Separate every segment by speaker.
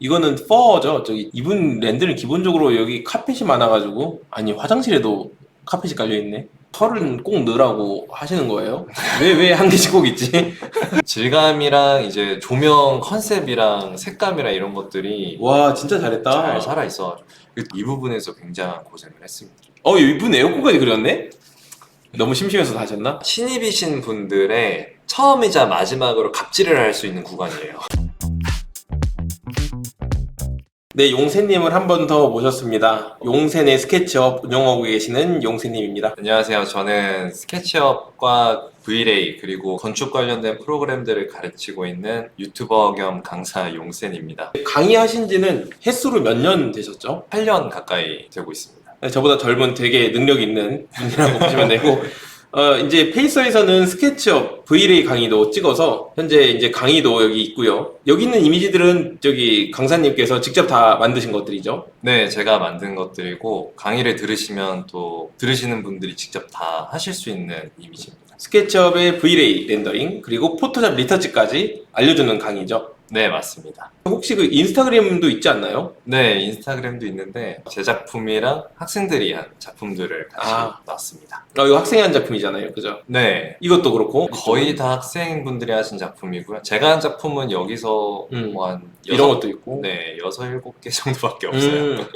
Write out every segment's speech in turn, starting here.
Speaker 1: 이거는 퍼죠. 저기 이분 랜드는 기본적으로 여기 카펫이 많아가지고 아니 화장실에도 카펫이 깔려있네. 털은 꼭 넣으라고 하시는 거예요? 왜 한 개씩 꼭 있지?
Speaker 2: 질감이랑 이제 조명 컨셉이랑 색감이랑 이런 것들이
Speaker 1: 와 진짜
Speaker 2: 잘
Speaker 1: 잘했다.
Speaker 2: 살아있어가지고 이 부분에서 굉장한 고생을 했습니다.
Speaker 1: 이분 에어컨까지 그렸네? 너무 심심해서 다 하셨나?
Speaker 2: 신입이신 분들의 처음이자 마지막으로 갑질을 할 수 있는 구간이에요.
Speaker 1: 네, 용세님을 한 번 더 모셨습니다. 용세네 스케치업 운영하고 계시는 용세님입니다.
Speaker 2: 안녕하세요. 저는 스케치업과 V-Ray 그리고 건축 관련된 프로그램들을 가르치고 있는 유튜버 겸 강사 용센입니다.
Speaker 1: 강의하신 지는 횟수로 몇 년 되셨죠?
Speaker 2: 8년 가까이 되고 있습니다.
Speaker 1: 네, 저보다 젊은 되게 능력 있는 분이라고 보시면 되고, 이제 페이서에서는 스케치업 V-Ray 강의도 찍어서 현재 이제 강의도 여기 있고요. 여기 있는 이미지들은 저기 강사님께서 직접 다 만드신 것들이죠.
Speaker 2: 네, 제가 만든 것들이고 강의를 들으시면 또 들으시는 분들이 직접 다 하실 수 있는 이미지입니다.
Speaker 1: 스케치업의 V-Ray 렌더링 그리고 포토샵 리터치까지 알려주는 강의죠.
Speaker 2: 네, 맞습니다.
Speaker 1: 혹시 그 인스타그램도 있지 않나요?
Speaker 2: 네, 인스타그램도 있는데 제 작품이랑 학생들이 한 작품들을 같이 놨습니다.
Speaker 1: 이거 학생이 한 작품이잖아요. 그죠?
Speaker 2: 네,
Speaker 1: 이것도 그렇고.
Speaker 2: 거의 다 학생분들이 하신 작품이고요. 제가 한 작품은 여기서 뭐 한
Speaker 1: 이런 것도 있고.
Speaker 2: 네, 6, 7개 정도밖에 없어요.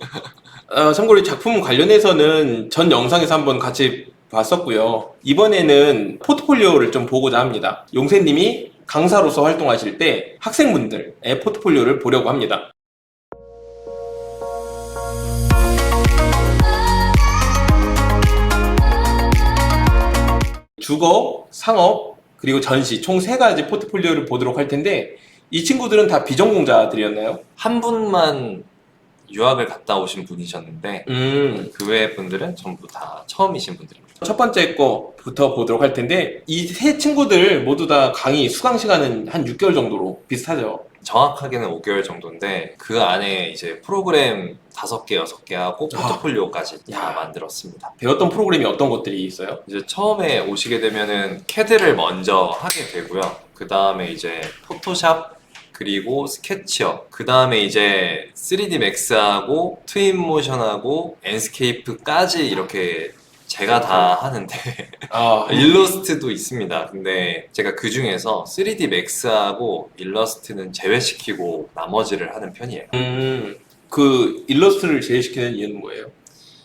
Speaker 1: 참고로 이 작품 관련해서는 전 영상에서 한번 같이 봤었고요. 이번에는 포트폴리오를 좀 보고자 합니다. 용세님이 강사로서 활동하실 때 학생분들의 포트폴리오를 보려고 합니다. 주거, 상업, 그리고 전시 총 3가지 포트폴리오를 보도록 할 텐데 이 친구들은 다 비전공자들이었나요?
Speaker 2: 한 분만 유학을 갔다 오신 분이셨는데 그 외의 분들은 전부 다 처음이신 분들입니다.
Speaker 1: 첫 번째 거부터 보도록 할 텐데 이 세 친구들 모두 다 강의 수강 시간은 한 6개월 정도로 비슷하죠.
Speaker 2: 정확하게는 5개월 정도인데 그 안에 이제 프로그램 5개, 6개 하고 포트폴리오까지 다 만들었습니다.
Speaker 1: 배웠던 프로그램이 어떤 것들이 있어요?
Speaker 2: 이제 처음에 오시게 되면은 캐드를 먼저 하게 되고요. 그 다음에 이제 포토샵 그리고 스케치업 그 다음에 이제 3D 맥스하고 트윈모션하고 앤스케이프까지 이렇게 제가 다 하는데 일러스트도 있습니다. 근데 제가 그 중에서 3D 맥스하고 일러스트는 제외시키고 나머지를 하는 편이에요.
Speaker 1: 그 일러스트를 제외시키는 이유는 뭐예요?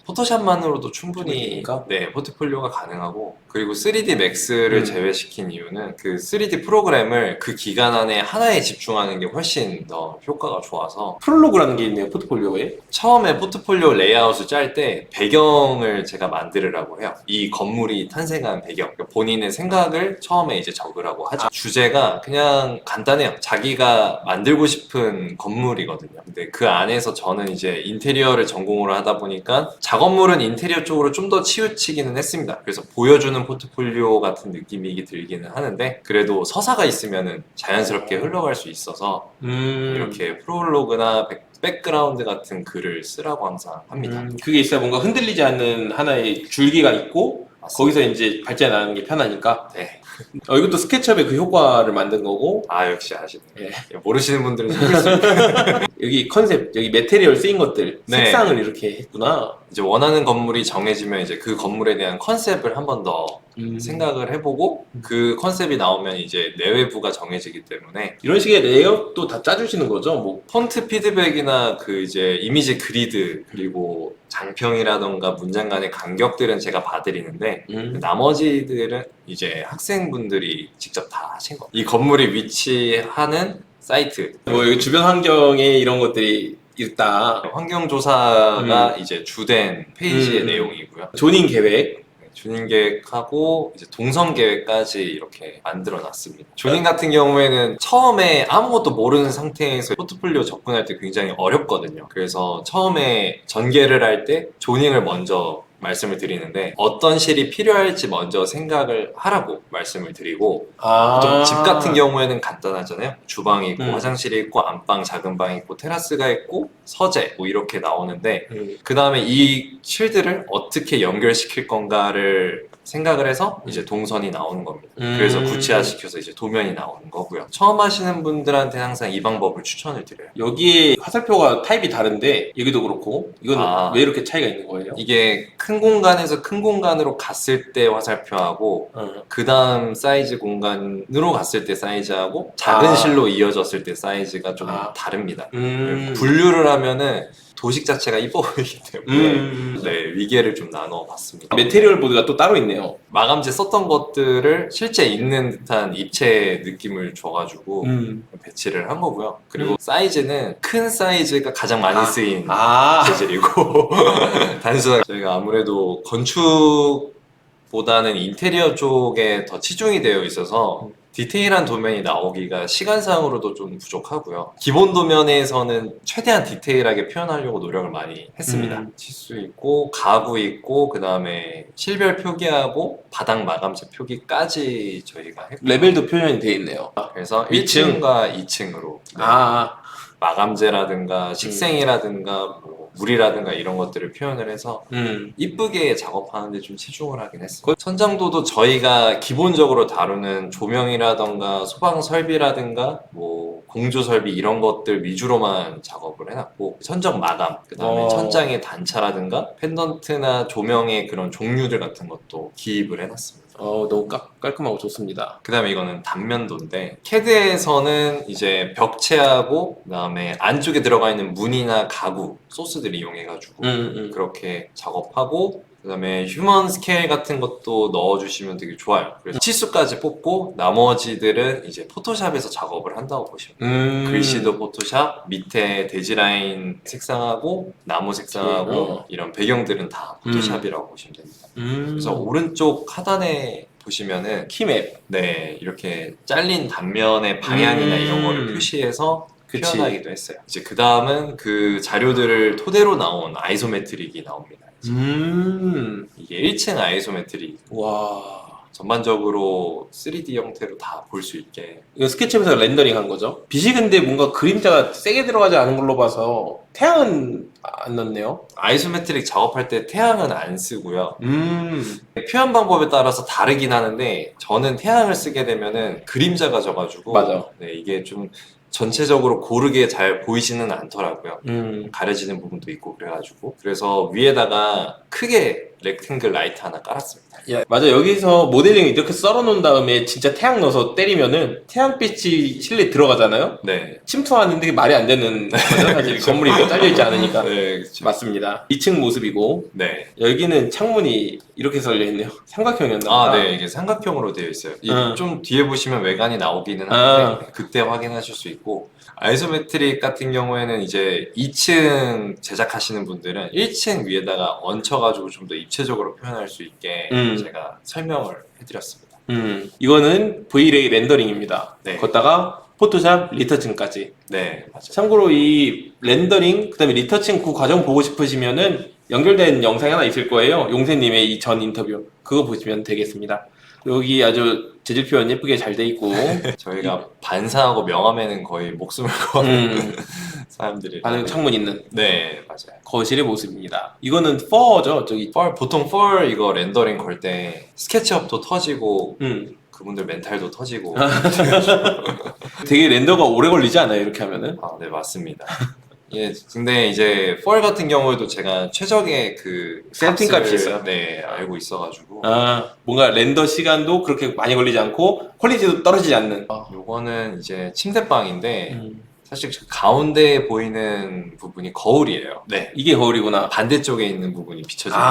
Speaker 2: 포토샵만으로도 충분히
Speaker 1: 충분히니까?
Speaker 2: 네, 포트폴리오가 가능하고 그리고 3D 맥스를 제외시킨 이유는 그 3D 프로그램을 그 기간 안에 하나에 집중하는 게 훨씬 더 효과가 좋아서
Speaker 1: 프롤로그라는 게 있네요, 포트폴리오에.
Speaker 2: 처음에 포트폴리오 레이아웃을 짤 때 배경을 제가 만들으라고 해요. 이 건물이 탄생한 배경. 그러니까 본인의 생각을 처음에 이제 적으라고 하죠. 주제가 그냥 간단해요. 자기가 만들고 싶은 건물이거든요. 근데 그 안에서 저는 이제 인테리어를 전공으로 하다 보니까 작업물은 인테리어 쪽으로 좀 더 치우치기는 했습니다. 그래서 보여주는 포트폴리오 같은 느낌이 들기는 하는데 그래도 서사가 있으면은 자연스럽게 흘러갈 수 있어서 이렇게 프롤로그나 백그라운드 같은 글을 쓰라고 항상 합니다.
Speaker 1: 그게 있어야 뭔가 흔들리지 않는 하나의 줄기가 있고 거기서 이제 발전이 나는 게 편하니까.
Speaker 2: 네.
Speaker 1: 이것도 스케치업의 그 효과를 만든 거고.
Speaker 2: 역시 아시네요.
Speaker 1: 예.
Speaker 2: 모르시는 분들은 속을 수 있어요.
Speaker 1: 여기 컨셉, 여기 메테리얼 쓰인 것들,
Speaker 2: 네.
Speaker 1: 색상을 이렇게 했구나.
Speaker 2: 이제 원하는 건물이 정해지면 이제 그 건물에 대한 컨셉을 한 번 더 생각을 해보고 그 컨셉이 나오면 이제 내외부가 정해지기 때문에
Speaker 1: 이런 식의 레이아웃도 다 짜주시는 거죠? 뭐
Speaker 2: 폰트 피드백이나 그 이제 이미지 그리드 그리고 장평이라던가 문장 간의 간격들은 제가 봐드리는데 나머지들은 이제 학생분들이 직접 다 하신 거. 이 건물이 위치하는 사이트.
Speaker 1: 뭐 여기 주변 환경에 이런 것들이 있다.
Speaker 2: 환경조사가 이제 주된 페이지의 내용이고요.
Speaker 1: 조닝 계획.
Speaker 2: 주닝 계획하고 이제 동선 계획까지 이렇게 만들어 놨습니다. 조닝 같은 경우에는 처음에 아무것도 모르는 상태에서 포트폴리오 접근할 때 굉장히 어렵거든요. 그래서 처음에 전개를 할 때 조닝을 먼저 말씀을 드리는데 어떤 실이 필요할지 먼저 생각을 하라고 말씀을 드리고 보통 집 같은 경우에는 간단하잖아요. 주방이 있고 화장실이 있고 안방 작은 방이 있고 테라스가 있고 서재 뭐 이렇게 나오는데 그 다음에 이 실들을 어떻게 연결시킬 건가를 생각을 해서 이제 동선이 나오는 겁니다.
Speaker 1: 음.
Speaker 2: 그래서 구체화시켜서 이제 도면이 나오는 거고요. 처음 하시는 분들한테 항상 이 방법을 추천을 드려요.
Speaker 1: 여기에 화살표가 타입이 다른데 여기도 그렇고 이건
Speaker 2: 아.
Speaker 1: 왜 이렇게 차이가 있는 거예요?
Speaker 2: 이게 큰 공간에서 큰 공간으로 갔을 때 화살표하고 그 다음 사이즈 공간으로 갔을 때 사이즈하고 작은
Speaker 1: 아.
Speaker 2: 실로 이어졌을 때 사이즈가 좀
Speaker 1: 아.
Speaker 2: 다릅니다.
Speaker 1: 음.
Speaker 2: 분류를 하면은 도식 자체가 이뻐 보이기 때문에
Speaker 1: 음.
Speaker 2: 네, 위계를 좀 나눠 봤습니다.
Speaker 1: 메테리얼 보드가 또 따로 있네요.
Speaker 2: 마감재 썼던 것들을 실제 있는 듯한 입체 느낌을 줘가지고 배치를 한 거고요. 그리고 사이즈는 큰 사이즈가 가장 많이 쓰인 재질이고 단순하게 저희가 아무래도 건축보다는 인테리어 쪽에 더 치중이 되어 있어서 디테일한 도면이 나오기가 시간상으로도 좀 부족하고요. 기본 도면에서는 최대한 디테일하게 표현하려고 노력을 많이 했습니다. 치수 있고 가구 있고 그 다음에 실별 표기하고 바닥 마감재 표기까지 저희가 했고
Speaker 1: 레벨도 표현이 돼 있네요.
Speaker 2: 그래서
Speaker 1: 위층?
Speaker 2: 1층과 2층으로 마감재라든가 식생이라든가 뭐 물이라든가 이런 것들을 표현을 해서 이쁘게 작업하는데 좀 치중을 하긴 했어요. 천장도도 저희가 기본적으로 다루는 조명이라든가 소방 설비라든가 뭐 공조 설비 이런 것들 위주로만 작업을 해놨고 천정 마감, 그 다음에 천장의 단차라든가 펜던트나 조명의 그런 종류들 같은 것도 기입을 해놨습니다.
Speaker 1: 너무 깔끔하고 좋습니다.
Speaker 2: 그 다음에 이거는 단면도인데 캐드에서는 이제 벽체하고 그 다음에 안쪽에 들어가 있는 문이나 가구 소스들 이용해가지고 그렇게 작업하고 그 다음에 휴먼 스케일 같은 것도 넣어주시면 되게 좋아요. 그래서 치수까지 뽑고 나머지들은 이제 포토샵에서 작업을 한다고 보시면 돼요. 글씨도 포토샵, 밑에 대지라인 색상하고 나무 색상하고 이런 배경들은 다 포토샵이라고 보시면 됩니다. 그래서 오른쪽 하단에 보시면은
Speaker 1: 키맵.
Speaker 2: 네, 이렇게 잘린 단면의 방향이나 이런 거를 표시해서 표현하기도 했어요. 이제 그 다음은 그 자료들을 토대로 나온 아이소메트릭이 나옵니다. 이게 1층 아이소메트릭.
Speaker 1: 와.
Speaker 2: 전반적으로 3D 형태로 다 볼 수 있게.
Speaker 1: 이거 스케치업에서 렌더링 한 거죠? 빛이 근데 뭔가 그림자가 세게 들어가지 않은 걸로 봐서 태양은 안 넣네요?
Speaker 2: 아이소메트릭 작업할 때 태양은 안 쓰고요. 표현 방법에 따라서 다르긴 하는데 저는 태양을 쓰게 되면은 그림자가 져가지고
Speaker 1: 맞아.
Speaker 2: 네, 이게 좀 전체적으로 고르게 잘 보이지는 않더라고요. 가려지는 부분도 있고 그래가지고 그래서 위에다가 크게 렉탱글 라이트 하나 깔았습니다.
Speaker 1: 맞아. 여기서 모델링 이렇게 썰어 놓은 다음에 진짜 태양 넣어서 때리면은 태양빛이 실내에 들어가잖아요?
Speaker 2: 네.
Speaker 1: 침투하는데 말이 안 되는 거죠. 사실 건물이 잘려있지 않으니까.
Speaker 2: 네, 그쵸.
Speaker 1: 맞습니다. 2층 모습이고
Speaker 2: 네.
Speaker 1: 여기는 창문이 이렇게 썰려있네요. 삼각형이었나 보다.
Speaker 2: 네. 이게 삼각형으로 되어 있어요. 좀 뒤에 보시면 외관이 나오기는 하는데 그때 확인하실 수 있고 아이소메트릭 같은 경우에는 이제 2층 제작하시는 분들은 1층 위에다가 얹혀가지고 좀 더 입체적으로 표현할 수 있게 제가 설명을 해드렸습니다.
Speaker 1: 이거는 V-Ray 렌더링입니다.
Speaker 2: 네.
Speaker 1: 걷다가 포토샵 리터칭까지.
Speaker 2: 네, 맞아요.
Speaker 1: 참고로 이 렌더링 그다음에 리터칭 그 과정 보고 싶으시면은 연결된 영상이 하나 있을 거예요. 용세님의 이 전 인터뷰 그거 보시면 되겠습니다. 여기 아주 재질 표현 예쁘게 잘 돼 있고
Speaker 2: 저희가 반사하고 명함에는 거의 목숨을 거는 사람들이
Speaker 1: 반응 창문 있는
Speaker 2: 네, 맞아요.
Speaker 1: 거실의 모습입니다. 이거는 펄죠, 저기.
Speaker 2: 보통 펄 이거 렌더링 걸 때 스케치업도 터지고 그분들 멘탈도 터지고
Speaker 1: 되게 렌더가 오래 걸리지 않아요, 이렇게 하면은?
Speaker 2: 네, 맞습니다. 예, 근데 이제 펄 같은 경우에도 제가 최적의 그
Speaker 1: 세팅 값이 있어요.
Speaker 2: 네, 알고 있어가지고
Speaker 1: 뭔가 렌더 시간도 그렇게 많이 걸리지 않고 퀄리티도 떨어지지 않는.
Speaker 2: 요거는 이제 침대방인데 사실 가운데에 보이는 부분이 거울이에요. 네,
Speaker 1: 이게 거울이구나.
Speaker 2: 반대쪽에 있는 부분이 비춰지는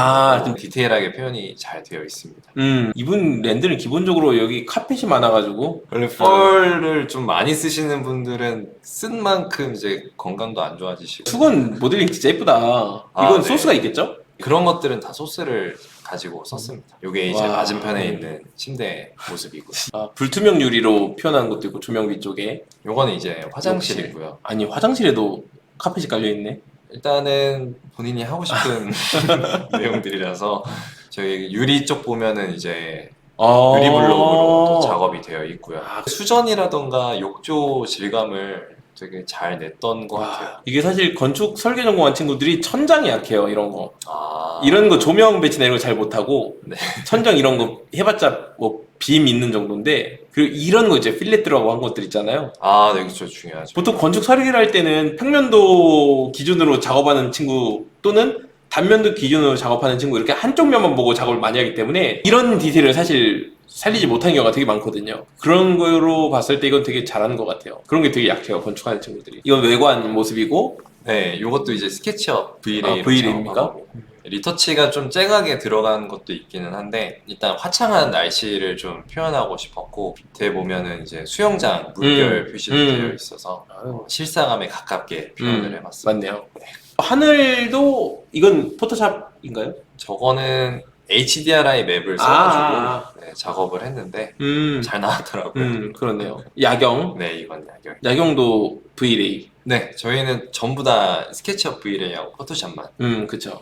Speaker 1: 좀
Speaker 2: 디테일하게 표현이 잘 되어 있습니다.
Speaker 1: 이분 렌더는 기본적으로 여기 카펫이 많아가지고
Speaker 2: 원래 펄을 좀 많이 쓰시는 분들은 쓴 만큼 이제 건강도 안 좋아지시고
Speaker 1: 수건 모델링 진짜 예쁘다. 이건
Speaker 2: 네.
Speaker 1: 소스가 있겠죠?
Speaker 2: 그런 것들은 다 소스를 가지고 썼습니다. 이게 이제
Speaker 1: 와.
Speaker 2: 맞은편에 있는 침대 모습이고요.
Speaker 1: 불투명 유리로 표현한 것도 있고 조명 위쪽에.
Speaker 2: 요거는 이제 화장실이고요.
Speaker 1: 아니 화장실에도 카펫이 깔려있네.
Speaker 2: 일단은 본인이 하고 싶은 내용들이라서 저희 유리 쪽 보면은 이제 유리블록으로 또 작업이 되어 있고요. 수전이라던가 욕조 질감을 되게 잘 냈던 것 같아요.
Speaker 1: 이게 사실 건축 설계 전공한 친구들이 천장이 약해요, 이런 거.
Speaker 2: 아,
Speaker 1: 이런 거 조명 배치나 이런 거 잘 못하고,
Speaker 2: 네.
Speaker 1: 천장 이런 거 해봤자 뭐 빔 있는 정도인데, 그리고 이런 거 이제 필렛 들어가고 한 것들 있잖아요.
Speaker 2: 아, 네, 그렇죠. 중요하죠.
Speaker 1: 보통 건축 설계를 할 때는 평면도 기준으로 작업하는 친구 또는 단면도 기준으로 작업하는 친구 이렇게 한쪽 면만 보고 작업을 많이 하기 때문에 이런 디테일을 사실 살리지 못하는 경우가 되게 많거든요. 그런 거로 봤을 때 이건 되게 잘하는 것 같아요. 그런 게 되게 약해요, 건축하는 친구들이. 이건 외관 모습이고,
Speaker 2: 네, 이것도 이제 스케치업 V-Ray로
Speaker 1: V-Ray입니까?
Speaker 2: 작업하고 리터치가 좀 쨍하게 들어간 것도 있기는 한데 일단 화창한 날씨를 좀 표현하고 싶었고 밑에 보면은 이제 수영장 물결 표시도 되어 있어서 실사감에 가깝게 표현을 해봤습니다.
Speaker 1: 맞네요. 하늘도 이건 포토샵인가요?
Speaker 2: 저거는 HDRI 맵을 써가지고 네, 작업을 했는데 잘 나왔더라고요.
Speaker 1: 그렇네요. 야경.
Speaker 2: 네, 이건 야경.
Speaker 1: 야경도 V-Ray.
Speaker 2: 네, 저희는 전부 다 스케치업 V-Ray하고 포토샵만.
Speaker 1: 그쵸.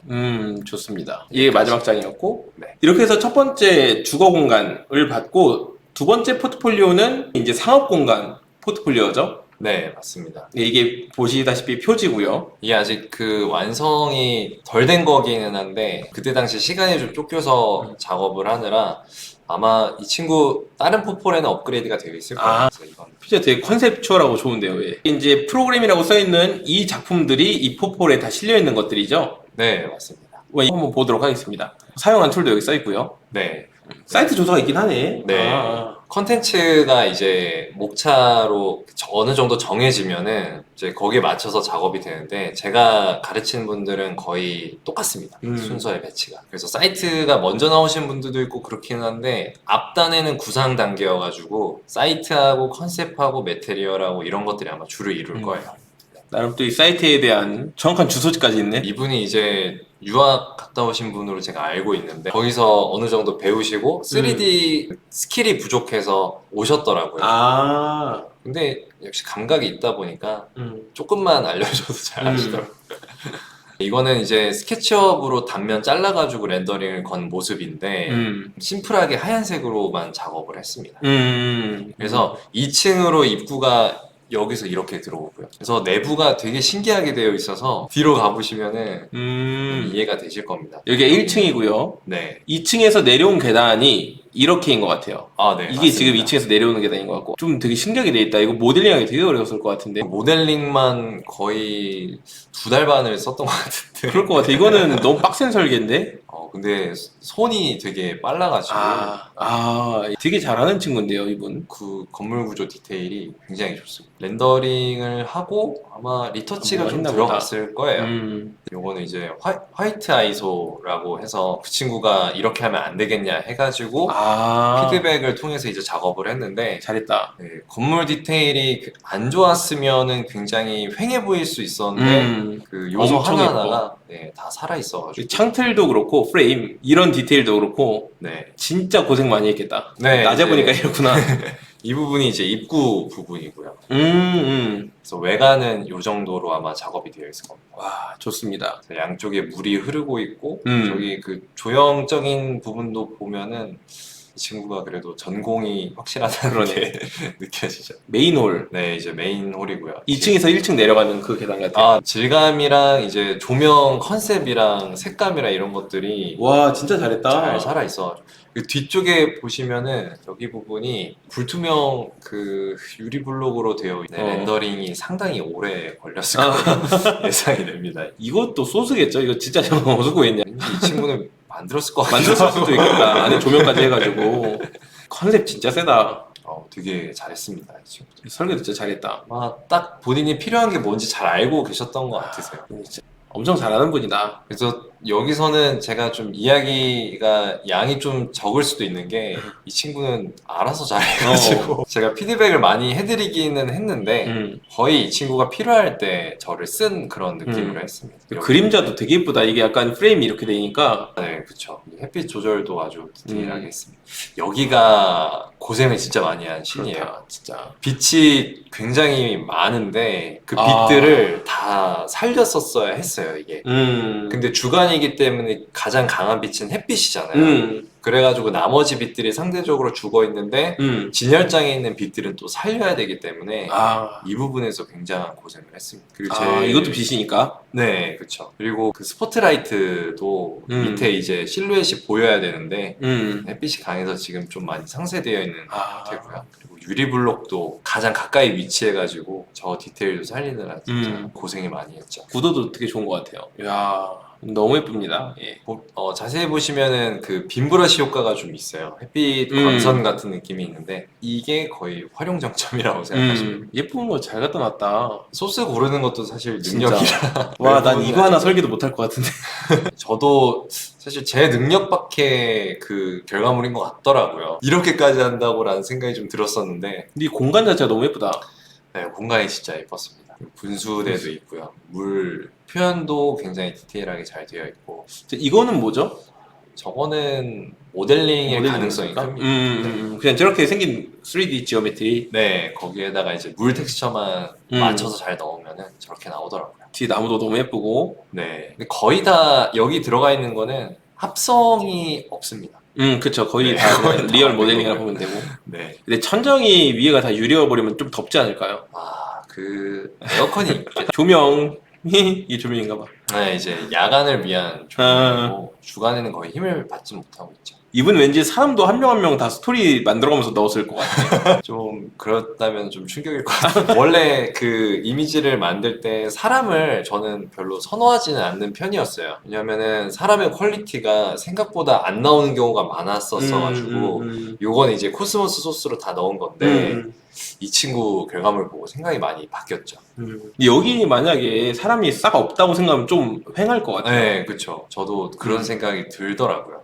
Speaker 1: 좋습니다. 이게 마지막 장이었고,
Speaker 2: 네.
Speaker 1: 이렇게 해서 첫 번째 주거 공간을 받고, 두 번째 포트폴리오는 이제 상업 공간 포트폴리오죠.
Speaker 2: 네, 맞습니다.
Speaker 1: 이게 보시다시피 표지고요.
Speaker 2: 이게 아직 그 완성이 덜 된 거기는 한데 그때 당시 시간이 좀 쫓겨서 작업을 하느라 아마 이 친구 다른 포폴에는 업그레이드가 되어 있을 거예요. 그래서 이건
Speaker 1: 진짜 되게 컨셉추얼하고 좋은데요. 왜? 이제 프로그램이라고 써있는 이 작품들이 이 포폴에 다 실려있는 것들이죠.
Speaker 2: 네, 맞습니다.
Speaker 1: 한번 보도록 하겠습니다. 사용한 툴도 여기 써있고요.
Speaker 2: 네.
Speaker 1: 사이트 조사가 있긴 하네.
Speaker 2: 네. 컨텐츠가 이제 목차로 어느 정도 정해지면은 이제 거기에 맞춰서 작업이 되는데 제가 가르치는 분들은 거의 똑같습니다. 순서의 배치가. 그래서 사이트가 먼저 나오신 분들도 있고 그렇긴 한데 앞단에는 구상 단계여가지고 사이트하고 컨셉하고 매테리얼하고 이런 것들이 아마 주를 이룰 거예요.
Speaker 1: 나름 또 이 사이트에 대한 정확한 주소지까지 있네.
Speaker 2: 이분이 이제 유학 갔다 오신 분으로 제가 알고 있는데 거기서 어느 정도 배우시고 3D 스킬이 부족해서 오셨더라고요. 근데 역시 감각이 있다 보니까 조금만 알려줘도 잘 하시더라고요. 이거는 이제 스케치업으로 단면 잘라가지고 렌더링을 건 모습인데 심플하게 하얀색으로만 작업을 했습니다. 그래서 2층으로 입구가 여기서 이렇게 들어오고요. 그래서 내부가 되게 신기하게 되어 있어서 뒤로 가보시면은 이해가 되실 겁니다.
Speaker 1: 여기가 1층이고요.
Speaker 2: 네.
Speaker 1: 2층에서 내려온 계단이 이렇게인 것 같아요.
Speaker 2: 아, 네.
Speaker 1: 이게
Speaker 2: 맞습니다.
Speaker 1: 지금 2층에서 내려오는 계단인 것 같고 좀 되게 신기하게 돼 있다. 이거 모델링하기 되게 어려웠을 것 같은데.
Speaker 2: 모델링만 거의 2달 반을 썼던 것 같은데.
Speaker 1: 그럴 것 같아. 이거는 너무 빡센 설계인데.
Speaker 2: 근데 손이 되게 빨라가지고
Speaker 1: 되게 잘하는 친구인데요, 이분.
Speaker 2: 그 건물 구조 디테일이 굉장히 좋습니다. 렌더링을 하고 아마 리터치가 좀 들어갔을 거예요. 요거는 이제 화이트 아이소라고 해서 그 친구가 이렇게 하면 안 되겠냐 해가지고 피드백을 통해서 이제 작업을 했는데
Speaker 1: 잘했다.
Speaker 2: 네, 건물 디테일이 안 좋았으면은 굉장히 휑해 보일 수 있었는데 그 요소 하나하나가 네, 다 살아있어가지고
Speaker 1: 창틀도 그렇고 프레임 이런 디테일도 그렇고
Speaker 2: 네.
Speaker 1: 진짜 고생 많이 했겠다.
Speaker 2: 네,
Speaker 1: 낮에 보니까 이렇구나.
Speaker 2: 이 부분이 이제 입구 부분이고요.
Speaker 1: 음.
Speaker 2: 그래서 외관은 이 정도로 아마 작업이 되어 있을 겁니다.
Speaker 1: 와, 좋습니다.
Speaker 2: 양쪽에 물이 흐르고 있고 저기 그 조형적인 부분도 보면은 이 친구가 그래도 전공이 확실하다는 게 느껴지죠.
Speaker 1: 메인홀.
Speaker 2: 네, 이제 메인홀이고요.
Speaker 1: 2층에서 1층 내려가는 그 계단 같아요.
Speaker 2: 질감이랑 이제 조명 컨셉이랑 색감이랑 이런 것들이
Speaker 1: 와, 진짜 잘했다.
Speaker 2: 잘 살아있어. 그 뒤쪽에 보시면은 여기 부분이 불투명 그 유리블록으로 되어 있는 렌더링이 상당히 오래 걸렸을 거예요. 예상이 됩니다.
Speaker 1: 이것도 소스겠죠? 이거 진짜 어디서 구했냐?
Speaker 2: 이 친구는 만들었을 것 같아요.
Speaker 1: 만들었을 수도 있겠다. 안에 조명까지 해가지고. 컨셉 진짜 세다.
Speaker 2: 되게 잘했습니다. 이 친구.
Speaker 1: 설계도 진짜 잘했다.
Speaker 2: 딱 본인이 필요한 게 뭔지 잘 알고 계셨던 것 같으세요.
Speaker 1: 진짜 엄청 잘하는 분이다.
Speaker 2: 그래서 여기서는 제가 좀 이야기가 양이 좀 적을 수도 있는 게 이 친구는 알아서 잘해가지고 제가 피드백을 많이 해드리기는 했는데 거의 이 친구가 필요할 때 저를 쓴 그런 느낌으로 했습니다.
Speaker 1: 그림자도 되게 예쁘다. 이게 약간 프레임이 이렇게 되니까.
Speaker 2: 네, 그쵸. 햇빛 조절도 아주 디테일하게 했습니다. 여기가 고생을 진짜 많이 한 씬이에요.
Speaker 1: 그렇다, 진짜.
Speaker 2: 빛이 굉장히 많은데 그 빛들을 다 살렸었어야 했어요, 이게. 근데 주간이기 때문에 가장 강한 빛은 햇빛이잖아요. 그래가지고 나머지 빛들이 상대적으로 죽어 있는데 진열장에 있는 빛들은 또 살려야 되기 때문에
Speaker 1: 아,
Speaker 2: 이 부분에서 굉장한 고생을 했습니다. 그리고
Speaker 1: 이것도 빛이니까.
Speaker 2: 네, 그쵸. 그리고 그 스포트라이트도 밑에 이제 실루엣이 보여야 되는데 햇빛이 강해서 지금 좀 많이 상쇄되어 있는 상태고요. 그리고 유리블록도 가장 가까이 위치해가지고 저 디테일도 살리느라 진짜 고생이 많이 했죠.
Speaker 1: 구도도 되게 좋은 것 같아요. 이야, 너무 예쁩니다. 예.
Speaker 2: 자세히 보시면은 그 빔브러시 효과가 좀 있어요. 햇빛 광선 같은 느낌이 있는데 이게 거의 활용정점이라고 생각하시면
Speaker 1: 예쁜 거 잘 갖다 놨다.
Speaker 2: 소스 고르는 것도 사실
Speaker 1: 진짜.
Speaker 2: 능력이라
Speaker 1: 와, 난 이거 하나 설계도 못할 것 같은데.
Speaker 2: 저도 사실 제 능력 밖의 그 결과물인 것 같더라고요. 이렇게까지 한다고라는 생각이 좀 들었었는데
Speaker 1: 이 공간 자체가 너무 예쁘다.
Speaker 2: 네, 공간이 진짜 예뻤습니다. 분수대도 있고요. 물 표현도 굉장히 디테일하게 잘 되어 있고
Speaker 1: 이거는 뭐죠?
Speaker 2: 저거는 모델링의 가능성이 큽니다.
Speaker 1: 그냥 저렇게 생긴 3D 지오메트리.
Speaker 2: 네, 거기에다가 이제 물 텍스처만 맞춰서 잘 넣으면은 저렇게 나오더라고요.
Speaker 1: 뒤 나무도 너무 예쁘고.
Speaker 2: 네, 근데 거의 다 여기 들어가 있는 거는 합성이 없습니다.
Speaker 1: 그쵸. 거의
Speaker 2: 네,
Speaker 1: 다
Speaker 2: 거의 다
Speaker 1: 리얼 모델링이라고 보면 되고.
Speaker 2: 네,
Speaker 1: 근데 천정이 위에가 다 유리여버리면 좀 덥지 않을까요?
Speaker 2: 그 에어컨이 있겠죠.
Speaker 1: 조명이 이 조명인가 봐.
Speaker 2: 네, 이제 야간을 위한 조명이고 주간에는 거의 힘을 받지 못하고 있죠.
Speaker 1: 이분 왠지 사람도 한 명 한 명 다 스토리 만들어가면서 넣었을 것 같아.
Speaker 2: 좀 그렇다면 좀 충격일 것 같아요. 원래 그 이미지를 만들 때 사람을 저는 별로 선호하지는 않는 편이었어요. 왜냐면은 사람의 퀄리티가 생각보다 안 나오는 경우가 많았었어가지고 요건 이제 코스모스 소스로 다 넣은 건데 이 친구 결과물 보고 생각이 많이 바뀌었죠.
Speaker 1: 여기 만약에 사람이 싹 없다고 생각하면 좀 휑할 것 같아요.
Speaker 2: 네, 그쵸. 저도 그런 생각이 들더라고요.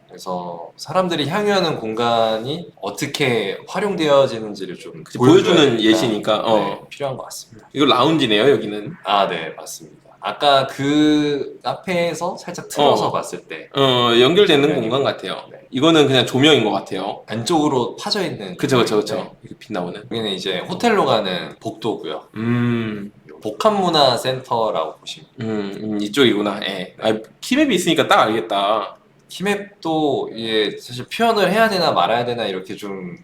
Speaker 2: 그래서 사람들이 향유하는 공간이 어떻게 활용되어지는지를 좀
Speaker 1: 보여주는 예시니까
Speaker 2: 네, 필요한 것 같습니다.
Speaker 1: 이거 라운지네요, 여기는.
Speaker 2: 아, 네, 맞습니다. 아까 그 카페에서 살짝 틀어서 봤을 때
Speaker 1: 연결되는 공간 같아요.
Speaker 2: 네.
Speaker 1: 이거는 그냥 조명인 것 같아요.
Speaker 2: 안쪽으로 파져 있는
Speaker 1: 그쵸.
Speaker 2: 공간인데
Speaker 1: 이렇게 빛 나오는.
Speaker 2: 여기는 이제 호텔로 가는 복도고요. 복합문화센터라고 보시면
Speaker 1: 이쪽이구나. 예. 키맵이 있으니까 딱 알겠다.
Speaker 2: 키맵도 이게 사실 표현을 해야 되나 말아야 되나 이렇게 좀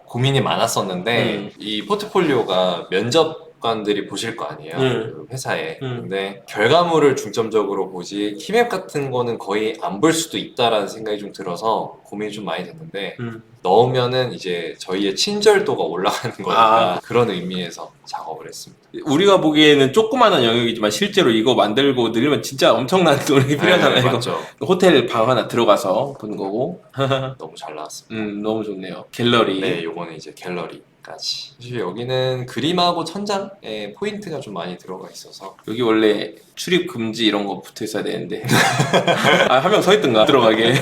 Speaker 2: 고민이 많았었는데 이 포트폴리오가 면접관들이 보실 거 아니에요, 그 회사에. 근데 결과물을 중점적으로 보지 키맵 같은 거는 거의 안 볼 수도 있다라는 생각이 좀 들어서 고민이 좀 많이 됐는데 넣으면은 이제 저희의 친절도가 올라가는 거니까 그런 의미에서 작업을 했습니다.
Speaker 1: 우리가 보기에는 조그마한 영역이지만 실제로 이거 만들고 늘리면 진짜 엄청난 노력이 필요하잖아요.
Speaker 2: 네,
Speaker 1: 이거.
Speaker 2: 맞죠.
Speaker 1: 호텔 방 하나 들어가서 보는 거고.
Speaker 2: 너무 잘 나왔습니다.
Speaker 1: 너무 좋네요. 갤러리.
Speaker 2: 네, 요거는 이제 갤러리까지. 사실 여기는 그림하고 천장에 포인트가 좀 많이 들어가 있어서
Speaker 1: 여기 원래 출입 금지 이런 거 붙어 있어야 되는데 한 명 서 있던가 들어가게.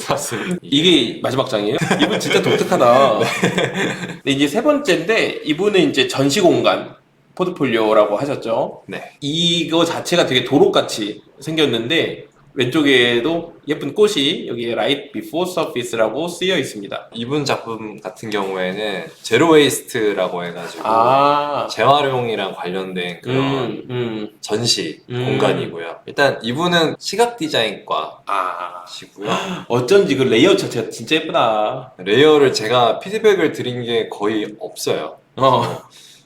Speaker 2: 맞습니다.
Speaker 1: 이게 마지막 장이에요? 이분 진짜 독특하다. 근데 이제 세 번째인데 이분은 이제 전시 공간 포트폴리오라고 하셨죠.
Speaker 2: 네.
Speaker 1: 이거 자체가 되게 도로같이 생겼는데 왼쪽에도 예쁜 꽃이 여기 Light Before Surface라고 쓰여 있습니다.
Speaker 2: 이분 작품 같은 경우에는 제로 웨이스트라고 해가지고 재활용이랑 관련된 그런 전시 공간이고요. 일단 이분은 시각 디자인과시고요.
Speaker 1: 어쩐지 그 레이아웃 자체가 진짜 예쁘다.
Speaker 2: 레이어를 제가 피드백을 드린 게 거의 없어요.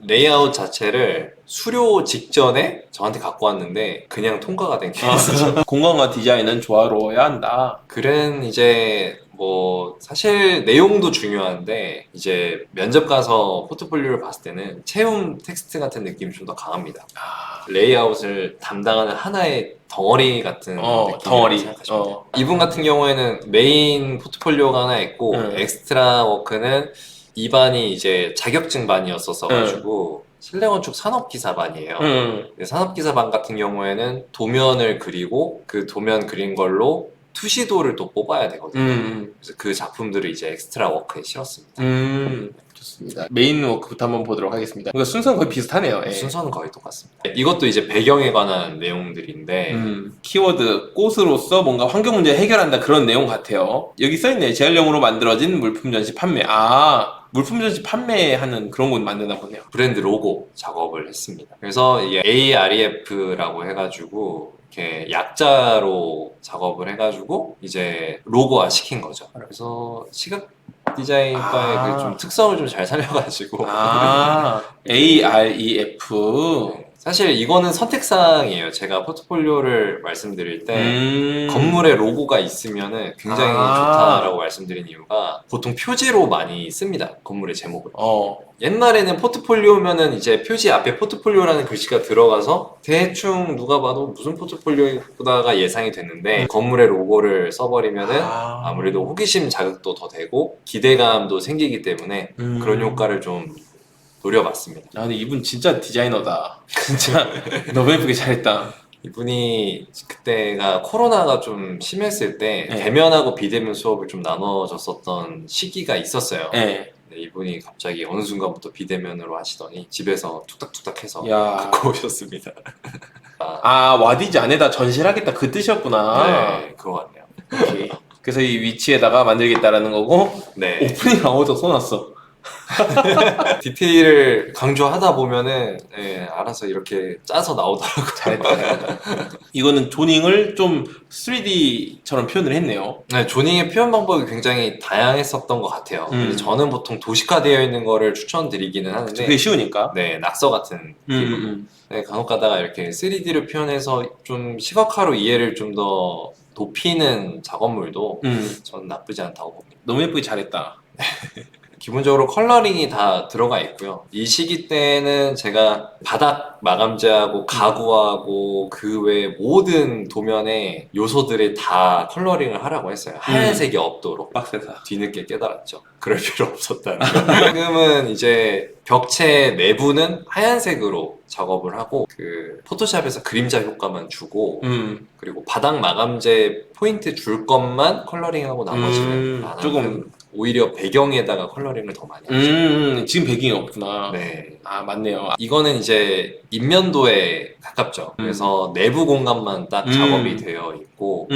Speaker 2: 레이아웃 자체를 수료 직전에 저한테 갖고 왔는데 그냥 통과가 된 케이스죠.
Speaker 1: 공간과 디자인은 조화로워야 한다.
Speaker 2: 글은 이제 뭐 사실 내용도 중요한데 이제 면접 가서 포트폴리오를 봤을 때는 채움 텍스트 같은 느낌이 좀 더 강합니다. 레이아웃을 담당하는 하나의 덩어리 같은 느낌이라고 생각하시면 돼요. 이분 같은 경우에는 메인 포트폴리오가 하나 있고 엑스트라 워크는 이반이 이제 자격증 반이었어서 가지고 실내건축 산업기사반이에요. 산업기사반 같은 경우에는 도면을 그리고 그 도면 그린 걸로 투시도를 또 뽑아야 되거든요. 그래서 그 작품들을 이제 엑스트라 워크에 실었습니다.
Speaker 1: 좋습니다. 메인 워크부터 한번 보도록 하겠습니다. 그러니까 순서는 거의 비슷하네요. 예.
Speaker 2: 순서는 거의 똑같습니다. 이것도 이제 배경에 관한 내용들인데
Speaker 1: 키워드 꽃으로서 뭔가 환경 문제 해결한다 그런 내용 같아요. 여기 써있네요. 재활용으로 만들어진 물품 전시 판매. 물품 전시 판매하는 그런 곳 만드나 보네요.
Speaker 2: 브랜드 로고 작업을 했습니다. 그래서 이게 AREF라고 해가지고 이렇게 약자로 작업을 해가지고 이제 로고화 시킨 거죠. 그래서 시각 디자인과의
Speaker 1: 아.
Speaker 2: 그 좀 특성을 좀 잘 살려가지고
Speaker 1: 아, AREF.
Speaker 2: 사실 이거는 선택사항이에요. 제가 포트폴리오를 말씀드릴 때 건물에 로고가 있으면은 굉장히
Speaker 1: 아.
Speaker 2: 좋다라고 말씀드린 이유가 보통 표지로 많이 씁니다. 건물의 제목을. 옛날에는 포트폴리오면은 이제 표지 앞에 포트폴리오라는 글씨가 들어가서 대충 누가 봐도 무슨 포트폴리오다가 예상이 됐는데 건물의 로고를 써버리면은 아무래도 호기심 자극도 더 되고 기대감도 생기기 때문에 그런 효과를 좀 노려봤습니다.
Speaker 1: 아, 근데 이분 진짜 디자이너다. 진짜 너무 예쁘게 잘했다.
Speaker 2: 이분이 그때가 코로나가 좀 심했을 때
Speaker 1: 네.
Speaker 2: 대면하고 비대면 수업을 좀 나눠줬었던 시기가 있었어요.
Speaker 1: 네.
Speaker 2: 근데 이분이 갑자기 어느 순간부터 비대면으로 하시더니 집에서 툭탁툭탁 해서
Speaker 1: 야.
Speaker 2: 듣고 오셨습니다.
Speaker 1: 아, 와디즈 안에다 전시를 하겠다 그 뜻이었구나.
Speaker 2: 네, 그거 같네요.
Speaker 1: 오케이. 그래서 이 위치에다가 만들겠다라는 거고
Speaker 2: 네.
Speaker 1: 오프닝 아워도 써놨어.
Speaker 2: 디테일을 강조하다 보면은 알아서 이렇게 짜서 나오더라고요.
Speaker 1: 잘했다. 이거는 조닝을 좀 3D처럼 표현을 했네요.
Speaker 2: 네, 조닝의 표현 방법이 굉장히 다양했었던 것 같아요. 근데 저는 보통 도식화되어 있는 거를 추천드리기는 하는데
Speaker 1: 그게 쉬우니까.
Speaker 2: 네, 낙서 같은 기분. 네, 간혹 가다가 이렇게 3D를 표현해서 좀 시각화로 이해를 좀 더 높이는 작업물도 저는 나쁘지 않다고 봅니다.
Speaker 1: 너무 예쁘게 잘했다.
Speaker 2: 기본적으로 컬러링이 다 들어가 있고요. 이 시기 때는 제가 바닥 마감재하고 가구하고 그 외 모든 도면의 요소들을 다 컬러링을 하라고 했어요. 하얀색이 없도록.
Speaker 1: 빡세다.
Speaker 2: 뒤늦게 깨달았죠. 그럴 필요 없었다는 거. 지금은 이제 벽체 내부는 하얀색으로 작업을 하고 그 포토샵에서 그림자 효과만 주고 그리고 바닥 마감재 포인트 줄 것만 컬러링하고 나머지는 안 하고
Speaker 1: 조금
Speaker 2: 오히려 배경에다가 컬러링을 더 많이 하죠.
Speaker 1: 지금 배경이 없구나.
Speaker 2: 네.
Speaker 1: 아, 맞네요.
Speaker 2: 이거는 이제 인면도에 가깝죠. 그래서 내부 공간만 딱 작업이 되어 있고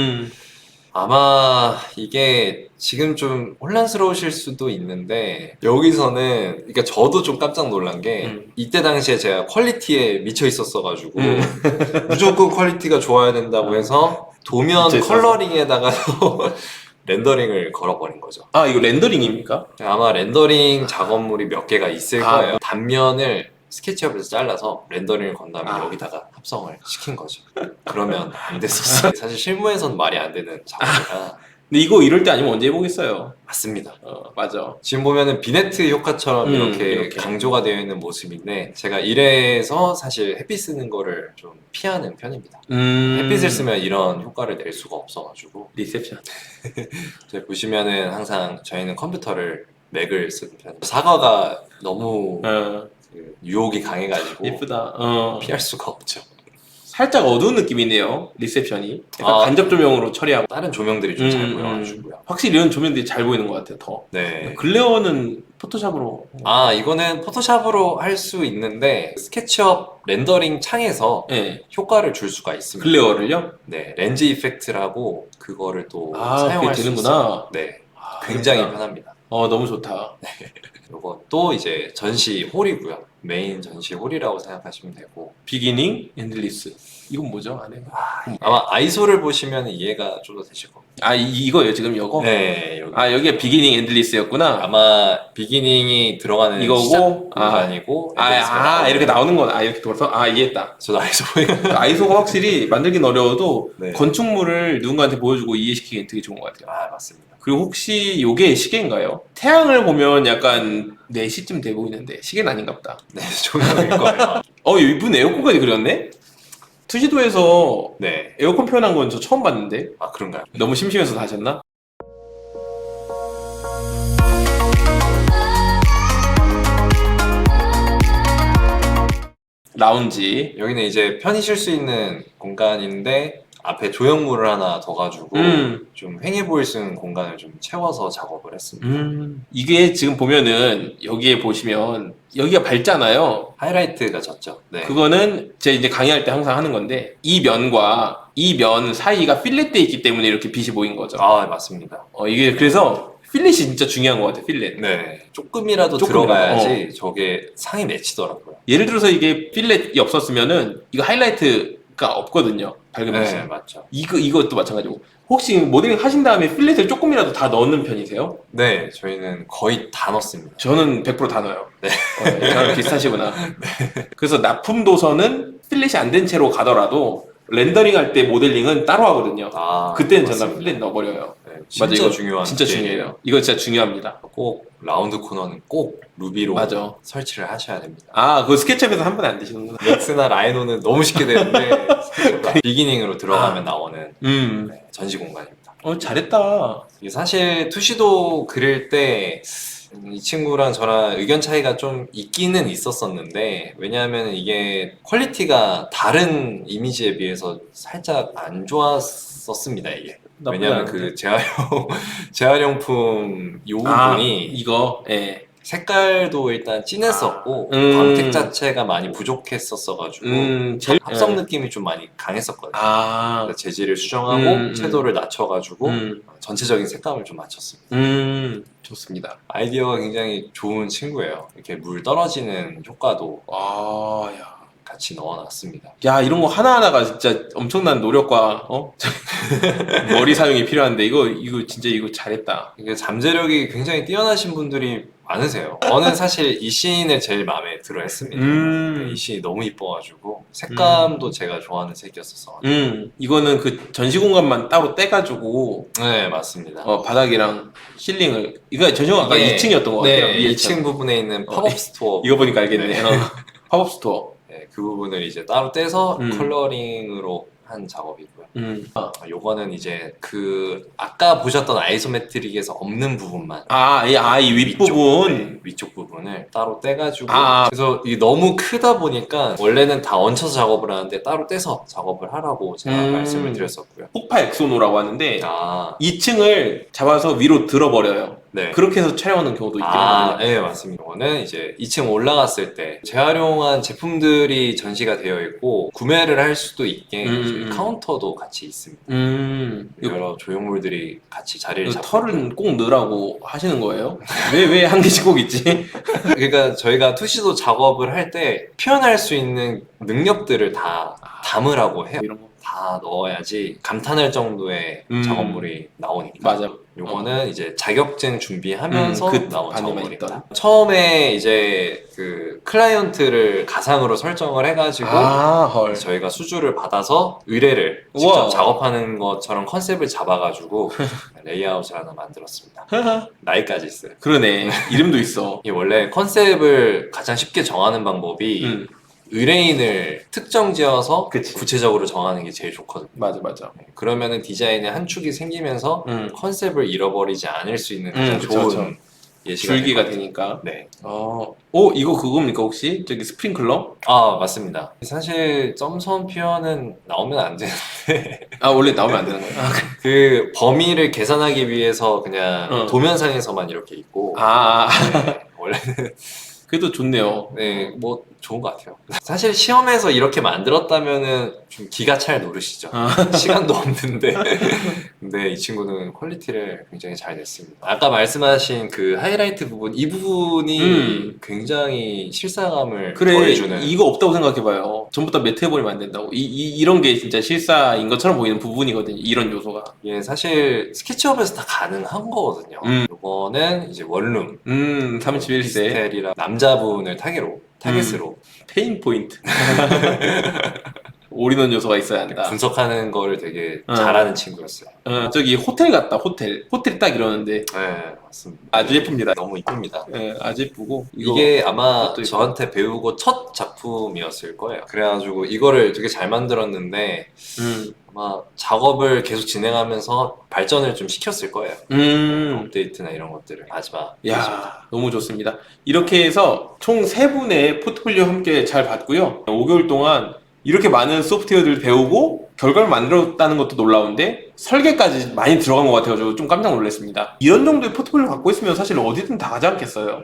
Speaker 2: 아마 이게 지금 좀 혼란스러우실 수도 있는데 여기서는 그러니까 저도 좀 깜짝 놀란 게 이때 당시에 제가 퀄리티에 미쳐 있었어가지고 무조건 퀄리티가 좋아야 된다고 해서 도면
Speaker 1: 미쳐 있어서.
Speaker 2: 컬러링에다가도 렌더링을 걸어버린 거죠.
Speaker 1: 아, 이거 렌더링입니까?
Speaker 2: 아마 렌더링 작업물이 몇 개가 있을
Speaker 1: 아.
Speaker 2: 거예요. 단면을 스케치업에서 잘라서 렌더링을 건 다음에
Speaker 1: 아.
Speaker 2: 여기다가 합성을 시킨 거죠. 그러면 안 됐었어요. 사실 실무에서는 말이 안 되는 작업이라
Speaker 1: 근데 이거 이럴 때 아니면 언제 해보겠어요?
Speaker 2: 맞습니다.
Speaker 1: 맞아.
Speaker 2: 지금 보면은 비네트 효과처럼 이렇게
Speaker 1: 이렇게.
Speaker 2: 강조가 되어 있는 모습인데 제가 이래서 사실 햇빛 쓰는 거를 좀 피하는 편입니다. 햇빛을 쓰면 이런 효과를 낼 수가 없어가지고
Speaker 1: 리셉션.
Speaker 2: 저희 보시면은 항상 저희는 컴퓨터를 맥을 쓰는 편이에요. 사과가 너무 그 유혹이 강해가지고
Speaker 1: 예쁘다.
Speaker 2: 피할 수가 없죠.
Speaker 1: 살짝 어두운 느낌이네요. 리셉션이. 약간
Speaker 2: 아.
Speaker 1: 간접 조명으로 처리하고.
Speaker 2: 다른 조명들이 좀 잘 보여가지고요.
Speaker 1: 확실히 이런 조명들이 잘 보이는 것 같아요. 더.
Speaker 2: 네.
Speaker 1: 글레어는 포토샵으로.
Speaker 2: 아 이거는 포토샵으로 할 수 있는데 스케치업 렌더링 창에서
Speaker 1: 네.
Speaker 2: 효과를 줄 수가 있습니다.
Speaker 1: 글레어를요?
Speaker 2: 네, 렌즈 이펙트라고 그거를 또
Speaker 1: 아,
Speaker 2: 사용할
Speaker 1: 그게
Speaker 2: 수
Speaker 1: 되는구나.
Speaker 2: 있어요. 네, 굉장히
Speaker 1: 그렇구나.
Speaker 2: 편합니다.
Speaker 1: 너무 좋다.
Speaker 2: 이것도 이제 전시 홀이고요. 메인 전시 홀이라고 생각하시면 되고
Speaker 1: 비기닝 엔들리스. 이건 뭐죠? 안에.
Speaker 2: 아마 아이소를 보시면 이해가 좀 더 되실 겁니다.
Speaker 1: 아, 이거요 지금 이거?
Speaker 2: 네, 여기.
Speaker 1: 아, 여기가 비기닝 엔들리스였구나.
Speaker 2: 아마 비기닝이 들어가는
Speaker 1: 이거고,
Speaker 2: 시작 공간이고
Speaker 1: 이렇게 나오는 건 이렇게 돌아서 이해했다.
Speaker 2: 저도 아이소 보니까
Speaker 1: 아이소가 확실히 만들긴 어려워도
Speaker 2: 네.
Speaker 1: 건축물을 누군가한테 보여주고 이해시키기 되게 좋은 것 같아요.
Speaker 2: 맞습니다.
Speaker 1: 그리고 혹시 이게 시계인가요? 태양을 보면 약간 4시쯤 돼 보이는데 시계는 아닌가 보다.
Speaker 2: 네, 조명일 거예요.
Speaker 1: 이분 에어컨까지 그렸네? 투시도에서
Speaker 2: 네,
Speaker 1: 에어컨 표현한 건 저 처음 봤는데
Speaker 2: 그런가요?
Speaker 1: 너무 심심해서 다 하셨나? 라운지.
Speaker 2: 여기는 이제 편히 쉴 수 있는 공간인데 앞에 조형물을 하나 더 가지고 좀 휑해 보일 수 있는 공간을 좀 채워서 작업을 했습니다.
Speaker 1: 이게 지금 보면은 여기에 보시면 여기가 밝잖아요.
Speaker 2: 하이라이트가 졌죠. 네.
Speaker 1: 그거는 제가 이제 강의할 때 항상 하는 건데 이 면과 이 면 사이가 필렛돼 있기 때문에 이렇게 빛이 보인 거죠.
Speaker 2: 맞습니다.
Speaker 1: 이게 그래서 필렛이 진짜 중요한 것 같아. 필렛.
Speaker 2: 네. 조금이라도
Speaker 1: 조금이라도,
Speaker 2: 들어가야지 저게 상이 맺히더라고요.
Speaker 1: 예를 들어서 이게 필렛이 없었으면은 이거 하이라이트가 없거든요. 밝으면서.
Speaker 2: 네, 맞죠.
Speaker 1: 이것도 마찬가지고. 혹시 모델링 하신 다음에 필렛을 조금이라도 다 넣는 편이세요?
Speaker 2: 네, 저희는 거의 다 넣습니다.
Speaker 1: 저는 100% 다 넣어요. 저랑 비슷하시구나. 그래서 납품 도서는 필렛이 안 된 채로 가더라도 렌더링 할 때 모델링은 따로 하거든요.
Speaker 2: 아,
Speaker 1: 그때는 전부
Speaker 2: 맞습니다.
Speaker 1: 필렛 넣어버려요.
Speaker 2: 네,
Speaker 1: 맞아,
Speaker 2: 진짜
Speaker 1: 이거
Speaker 2: 중요한
Speaker 1: 진짜
Speaker 2: 게
Speaker 1: 중요해요. 이거 진짜 중요합니다.
Speaker 2: 꼭 라운드 코너는 꼭 루비로
Speaker 1: 맞아.
Speaker 2: 설치를 하셔야 됩니다.
Speaker 1: 아, 그거 스케치업에서 한 번 안 되시는구나.
Speaker 2: 맥스나 라이노는 너무 쉽게 되는데 비기닝으로 들어가면 나오는 네, 전시 공간입니다.
Speaker 1: 잘했다.
Speaker 2: 이게 사실 투시도 그릴 때 이 친구랑 저랑 의견 차이가 좀 있기는 있었었는데, 왜냐하면 이게 퀄리티가 다른 이미지에 비해서 살짝 안 좋았었습니다, 이게. 왜냐하면 그 재활용품 이 부분이
Speaker 1: 이거, 예.
Speaker 2: 색깔도 일단 진했었고 광택 자체가 많이 부족했었어가지고 합성 느낌이 좀 많이 강했었거든요. 그래서 재질을 수정하고 채도를 낮춰가지고 전체적인 색감을 좀 맞췄습니다.
Speaker 1: 좋습니다.
Speaker 2: 아이디어가 굉장히 좋은 친구예요. 이렇게 물 떨어지는 효과도
Speaker 1: 야.
Speaker 2: 같이 넣어놨습니다.
Speaker 1: 야, 이런 거 하나하나가 진짜 엄청난 노력과 머리 사용이 필요한데 이거 진짜 이거 잘했다.
Speaker 2: 이게 잠재력이 굉장히 뛰어나신 분들이 많으세요. 저는 사실 이 씬을 제일 마음에 들어 했습니다. 이 씬이 너무 이뻐가지고 색감도 제가 좋아하는 색이었어서.
Speaker 1: 이거는 그 전시 공간만 따로 떼가지고
Speaker 2: 네, 맞습니다.
Speaker 1: 바닥이랑 실링을 이거 전시 공간 아까 2층이었던 것 같아요.
Speaker 2: 네, 2층 부분에 있는 팝업 스토어.
Speaker 1: 이거 보니까 알겠네. 팝업 스토어.
Speaker 2: 네, 그 부분을 이제 따로 떼서 컬러링으로 한 작업이고요. 요거는 이제 그 아까 보셨던 아이소메트릭에서 없는 부분만
Speaker 1: 이 윗부분
Speaker 2: 네, 위쪽 부분을 따로 떼가지고 그래서 이게 너무 크다 보니까 원래는 다 얹혀서 작업을 하는데 따로 떼서 작업을 하라고 제가 말씀을 드렸었고요.
Speaker 1: 폭파 엑소노라고 하는데 2층을 잡아서 위로 들어버려요.
Speaker 2: 네.
Speaker 1: 그렇게 해서 촬영하는 경우도 있긴 하거든요.
Speaker 2: 네, 맞습니다. 이거는 이제 2층 올라갔을 때 재활용한 제품들이 전시가 되어 있고 구매를 할 수도 있게 카운터도 같이 있습니다. 여러 조형물들이 같이 자리를 잡고
Speaker 1: 털은 꼭 넣으라고 하시는 거예요? 왜 한 개씩 꼭 있지?
Speaker 2: 그러니까 저희가 투시도 작업을 할 때 표현할 수 있는 능력들을 다 담으라고 해요.
Speaker 1: 이런 거.
Speaker 2: 다 넣어야지 감탄할 정도의 작업물이 나오니까.
Speaker 1: 맞아.
Speaker 2: 요거는 이제 자격증 준비하면서 나온 작업물입니다. 처음에 이제 그 클라이언트를 가상으로 설정을 해가지고
Speaker 1: 헐.
Speaker 2: 저희가 수주를 받아서 의뢰를 직접
Speaker 1: 우와.
Speaker 2: 작업하는 것처럼 컨셉을 잡아가지고 레이아웃을 하나 만들었습니다. 나이까지 있어요.
Speaker 1: 그러네. 이름도 있어.
Speaker 2: 이게 원래 컨셉을 가장 쉽게 정하는 방법이 의뢰인을 특정 지어서
Speaker 1: 그치.
Speaker 2: 구체적으로 정하는 게 제일 좋거든요.
Speaker 1: 맞아.
Speaker 2: 그러면은 디자인에 한 축이 생기면서 컨셉을 잃어버리지 않을 수 있는 가장
Speaker 1: 그쵸.
Speaker 2: 좋은 예시가
Speaker 1: 줄기가
Speaker 2: 되거든요.
Speaker 1: 되니까.
Speaker 2: 네.
Speaker 1: 이거 그겁니까 혹시? 저기 스프링클러?
Speaker 2: 맞습니다. 사실 점선 표현은 나오면 안 되는데
Speaker 1: 원래 나오면 안 되는 거예요.
Speaker 2: 그 범위를 계산하기 위해서 그냥 도면상에서만 이렇게 있고 네, 원래는
Speaker 1: 그래도 좋네요.
Speaker 2: 네, 뭐 좋은 것 같아요. 사실 시험에서 이렇게 만들었다면은 좀 기가 찰 노릇이죠. 시간도 없는데. 근데 이 친구는 퀄리티를 굉장히 잘 냈습니다. 아까 말씀하신 그 하이라이트 부분, 이 부분이 굉장히 실사감을 더해주는.
Speaker 1: 이거 없다고 생각해봐요. 전부 다 매트 해버리면 안 된다고. 이런 게 진짜 실사인 것처럼 보이는 부분이거든요. 이런 요소가.
Speaker 2: 예, 사실 스케치업에서 다 가능한 거거든요. 이거는 이제 원룸.
Speaker 1: 31세.
Speaker 2: 스텔이랑 남자분을 타겟으로.
Speaker 1: 페인 포인트. 올인원 요소가 있어야 한다.
Speaker 2: 분석하는 거를 되게 잘하는 친구였어요.
Speaker 1: 저기 호텔 같다. 호텔 딱 이러는데
Speaker 2: 네, 맞습니다.
Speaker 1: 아주 예쁩니다.
Speaker 2: 너무 이쁩니다.
Speaker 1: 네, 아주 예쁘고
Speaker 2: 이게 아마
Speaker 1: 이것도
Speaker 2: 저한테 배우고 첫 작품이었을 거예요. 그래가지고 이거를 되게 잘 만들었는데 아마 작업을 계속 진행하면서 발전을 좀 시켰을 거예요. 업데이트나 이런 것들을 마지막.
Speaker 1: 야, 너무 좋습니다. 이렇게 해서 총 3분의 포트폴리오 함께 잘 봤고요. 5개월 동안 이렇게 많은 소프트웨어들을 배우고 결과를 만들었다는 것도 놀라운데 설계까지 많이 들어간 것 같아가지고 좀 깜짝 놀랐습니다. 이런 정도의 포트폴리오 갖고 있으면 사실 어디든 다 가지 않겠어요?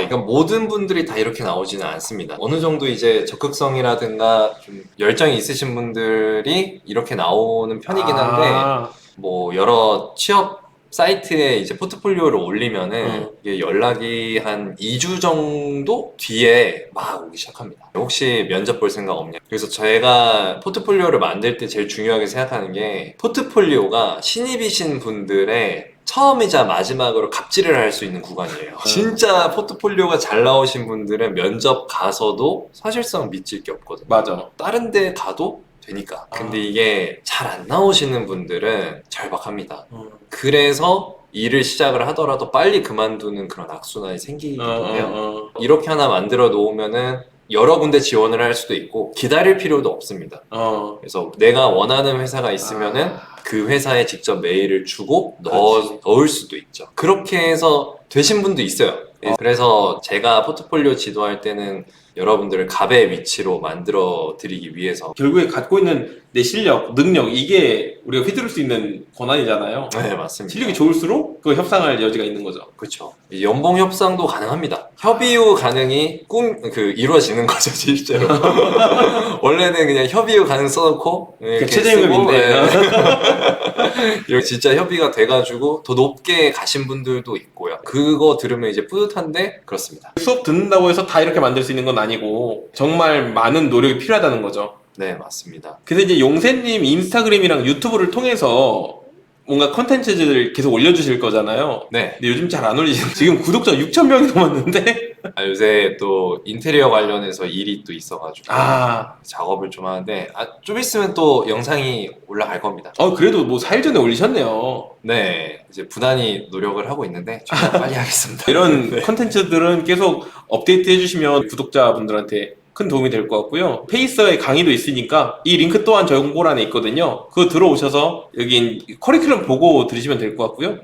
Speaker 2: 이건 모든 분들이 다 이렇게 나오지는 않습니다. 어느 정도 이제 적극성이라든가 좀 열정이 있으신 분들이 이렇게 나오는 편이긴 한데 뭐 여러 취업 사이트에 이제 포트폴리오를 올리면은 이게 연락이 한 2주 정도 뒤에 막 오기 시작합니다. 혹시 면접 볼 생각 없냐? 그래서 제가 포트폴리오를 만들 때 제일 중요하게 생각하는 게 포트폴리오가 신입이신 분들의 처음이자 마지막으로 갑질을 할 수 있는 구간이에요. 진짜 포트폴리오가 잘 나오신 분들은 면접 가서도 사실상 믿질 게 없거든요.
Speaker 1: 맞아.
Speaker 2: 다른 데 가도 되니까. 근데 이게 잘 안 나오시는 분들은 절박합니다. 그래서 일을 시작을 하더라도 빨리 그만두는 그런 악순환이 생기기도 해요. 이렇게 하나 만들어 놓으면은 여러 군데 지원을 할 수도 있고 기다릴 필요도 없습니다. 그래서 내가 원하는 회사가 있으면은 그 회사에 직접 메일을 주고 넣을 수도 있죠. 그렇게 해서 되신 분도 있어요. 그래서 제가 포트폴리오 지도할 때는 여러분들을 갑의 위치로 만들어 드리기 위해서
Speaker 1: 결국에 갖고 있는 내 실력, 능력 이게 우리가 휘두를 수 있는 권한이잖아요.
Speaker 2: 네, 맞습니다.
Speaker 1: 실력이 좋을수록 그 협상할 여지가 있는 거죠.
Speaker 2: 그렇죠. 연봉 협상도 가능합니다. 협의 후 가능이 이루어지는 거죠, 실제로. 원래는 그냥 협의 후 가능 써놓고 이렇게
Speaker 1: 최저임금인데
Speaker 2: 쓰고, 이렇게 진짜 협의가 돼가지고 더 높게 가신 분들도 있고요. 그거 들으면 이제 뿌듯한데 그렇습니다.
Speaker 1: 수업 듣는다고 해서 다 이렇게 만들 수 있는 건 아니고 정말 많은 노력이 필요하다는 거죠.
Speaker 2: 네, 맞습니다.
Speaker 1: 그래서 이제 용세님 인스타그램이랑 유튜브를 통해서 뭔가 컨텐츠들을 계속 올려주실 거잖아요.
Speaker 2: 네.
Speaker 1: 근데 요즘 잘 안 올리시죠? 지금 구독자 6,000명이 넘었는데
Speaker 2: 요새 또 인테리어 관련해서 일이 또 있어가지고 작업을 좀 하는데 좀 있으면 또 영상이 올라갈 겁니다.
Speaker 1: 그래도 뭐 4일 전에 올리셨네요.
Speaker 2: 네, 이제 부단히 노력을 하고 있는데 최대한 빨리 하겠습니다.
Speaker 1: 이런
Speaker 2: 네.
Speaker 1: 컨텐츠들은 계속 업데이트 해주시면 구독자분들한테 큰 도움이 될 것 같고요. 페이서의 강의도 있으니까 이 링크 또한 정보란에 있거든요. 그거 들어오셔서 여기 커리큘럼 보고 들으시면 될 것 같고요.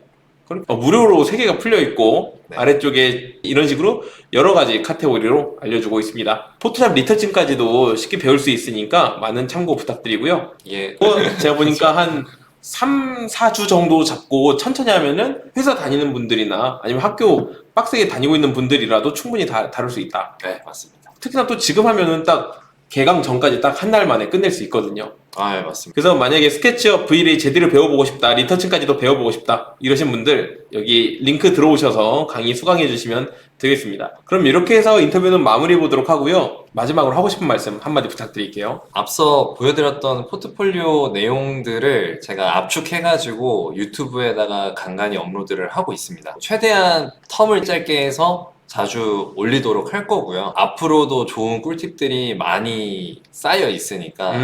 Speaker 1: 무료로 3개가 풀려있고
Speaker 2: 네.
Speaker 1: 아래쪽에 이런 식으로 여러 가지 카테고리로 알려주고 있습니다. 포토샵 리터칭까지도 쉽게 배울 수 있으니까 많은 참고 부탁드리고요.
Speaker 2: 예.
Speaker 1: 제가 보니까 한 3, 4주 정도 잡고 천천히 하면은 회사 다니는 분들이나 아니면 학교 빡세게 다니고 있는 분들이라도 충분히 다룰 수 있다.
Speaker 2: 네, 맞습니다.
Speaker 1: 특히나 또 지금 하면은 딱 개강 전까지 딱 한 달 만에 끝낼 수 있거든요.
Speaker 2: 네, 맞습니다.
Speaker 1: 그래서 만약에 스케치업 V-ray 제대로 배워보고 싶다, 리터칭까지도 배워보고 싶다 이러신 분들 여기 링크 들어오셔서 강의 수강해 주시면 되겠습니다. 그럼 이렇게 해서 인터뷰는 마무리해 보도록 하고요. 마지막으로 하고 싶은 말씀 한마디 부탁드릴게요.
Speaker 2: 앞서 보여드렸던 포트폴리오 내용들을 제가 압축해가지고 유튜브에다가 간간히 업로드를 하고 있습니다. 최대한 텀을 짧게 해서 자주 올리도록 할 거고요. 앞으로도 좋은 꿀팁들이 많이 쌓여 있으니까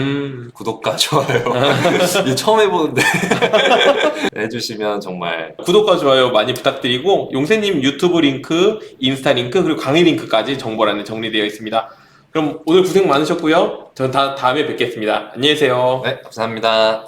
Speaker 2: 구독과 좋아요 이거 처음 해보는데 해주시면 정말
Speaker 1: 구독과 좋아요 많이 부탁드리고 용세님 유튜브 링크, 인스타 링크 그리고 강의 링크까지 정보란에 정리되어 있습니다. 그럼 오늘 고생 많으셨고요. 저는 다음에 뵙겠습니다. 안녕히 계세요.
Speaker 2: 네, 감사합니다.